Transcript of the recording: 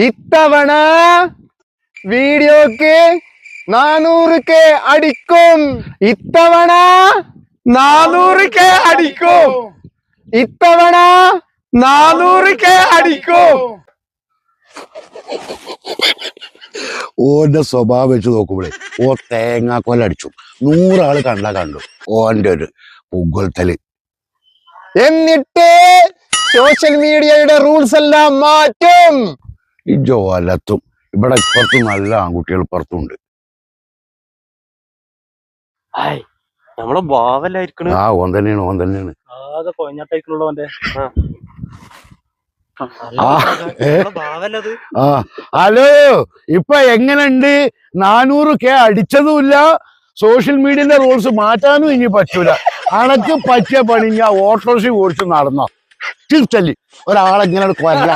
ഇത്തവണ വീഡിയോക്ക് 400K അടിക്കും. ഇത്തവണ 400K അടിക്കും. ഇത്തവണ 400K അടിക്കും. ഓന്റെ സ്വഭാവം വെച്ച് നോക്കുമ്പോഴേ ഓ തേങ്ങാക്കൊല അടിച്ചു. 100 ആള് കണ്ടു ഓന്റെ ഒരു പുകഴ്ത്തല്. എന്നിട്ട് സോഷ്യൽ മീഡിയയുടെ റൂൾസ് എല്ലാം മാറ്റും. ഈ ജോലത്തും ഇവിടെ ഇപ്പുറത്തും നല്ല ആൺകുട്ടികൾ ഇപ്പുറത്തുണ്ട്. നമ്മളെ ഭാവല്ലായിരിക്കണ. ഓൻ തന്നെയാണ്. ആകെ കൊഞ്ഞാട്ടായിക്കണുള്ളവന്റെ. ഹലോ, ഇപ്പൊ എങ്ങനെയുണ്ട്? 400K അടിച്ചതുമില്ല, സോഷ്യൽ മീഡിയന്റെ റൂൾസ് മാറ്റാനും ഇനി പറ്റൂല. അണക്ക് പറ്റിയ പണി ഞാൻ ഓട്ടോറിക്ഷ ഓടിച്ച് നടന്നോ? തിരിച്ചല്ലി ഒരാളെങ്ങനെ കൊല്ല.